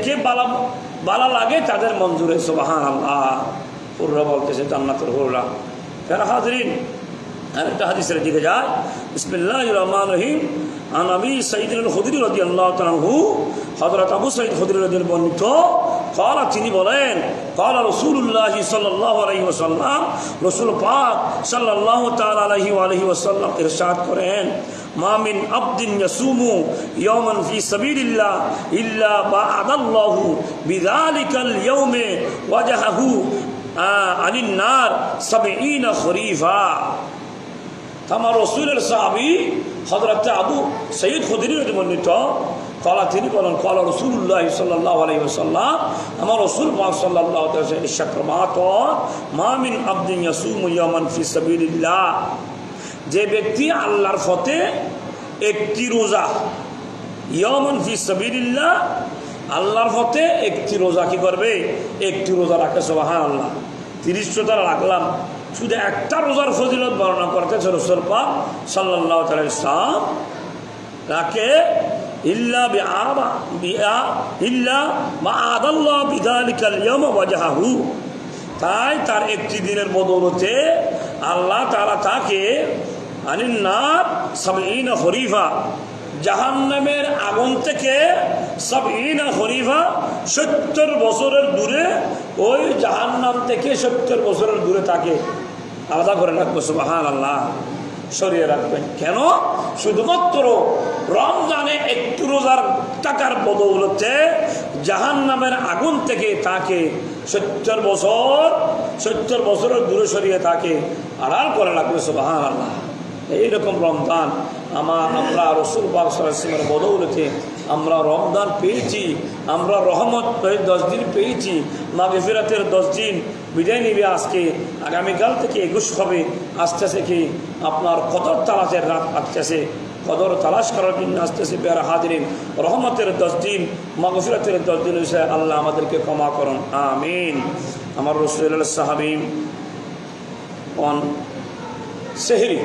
দেখে বালা লাগে তাদের মঞ্জুরে সুবহানাল্লাহ। হুররা বলতেছে জান্নাতুল হুররা। যারা হাজরিন আরেকটা হাদিসের দিকে যায়, বিসমিল্লাহির রহমানির রহিম। আন আবি সাঈদ আল খুদরি রাদিয়াল্লাহু তাআলা আনহু, হযরত আবু সাঈদ খুদরি রাদিয়াল্লাহু বর্ণিত, ক্বালা তিনি বলেন, ক্বালা রাসূলুল্লাহ সাল্লাল্লাহু আলাইহি ওয়াসাল্লাম, রাসূল পাক সাল্লাল্লাহু তাআলা আলাইহি ওয়া আলিহি ওয়াসাল্লাম ইরশাদ করেন, মা মিন আবদিন ইয়াসুমু ইয়াওমান ফি সাবিলিল্লাহ ইল্লা বা'আদাল্লাহু বিযালিকাল ইয়াউমে ওয়াজহাহু আনিন নার 70 খরিফা। আমার রাসূলের সাহাবী হযরত আবু সাঈদ খুদরি রাদিয়াল্লাহু তাআলা কলা তিনি বলেন, কলা রাসূলুল্লাহ সাল্লাল্লাহু আলাইহি ওয়াসাল্লাম, আমার রাসূল পাক সাল্লাল্লাহু আলাইহি ওয়াসাল্লাম ইরশাদ ফরমান, মা মিন আবদিন ইয়াসুমু ইয়াওমান ফি সাবিলিল্লাহ, যে ব্যক্তি আল্লাহর পথে একটি রোজা, ইয়াওমান ফি সাবিলিল্লাহ, আল্লাহর পথে একটি রোজা কি করবে, একটি রোজা রাখে। সুবহানাল্লাহ। 30 রোজা রাখলাম, শুধু একটা রোজার ফজিলত বর্ণনা করতেছে রাসূল পাক সাল্লাল্লাহু আলাইহি ওয়াসাল্লাম, তাকে ইল্লা বা'আদাল্লাহু বিযালিকাল ইয়াওম ওয়াজহাহু, তাই তার একটি দিনের বদৌলতে আল্লাহ তাআলা তাকে আনিন নার 70 খরিফা, জাহান্নামের আগুন থেকে 70 খরিফা, 70 বছরের দূরে, ওই জাহান্নাম থেকে 70 বছরের দূরে তাকে আলাদা করে রাখবে। সুবহানাল্লাহ। সরিয়ে রাখবেন কেন? শুধুমাত্র রমজানে একটু রোজার টাকার বদৌলতে জাহান্নামের আগুন থেকে তাকে 70 বছরের দূরে সরিয়ে তাকে আড়াল করে রাখবে। সুবহানাল্লাহ। এইরকম রমজান আমরা রাসূল পাক সাল্লাল্লাহু আলাইহি ওয়াসাল্লামের বদৌলতে আমরা রমজান পেয়েছি, আমরা রহমত 10 দিন পেয়েছি, মাগফিরাতের 10 দিন বিদায় নিবে আজকে। আগামীকাল থেকে 21 হবে, আসতেছে কি আপনার কদর তালাশের রাত আসতেছে, কদর তালাশ করার জন্য আসতেছে। বেয়ার হাজিরিন, রহমতের 10 দিন, মাগফিরাতের 10 দিন হয়েছে। আল্লাহ আমাদেরকে ক্ষমা করুন, আমিন। আমার রাসূলুল্লাহ সাহাবী অন সেহরি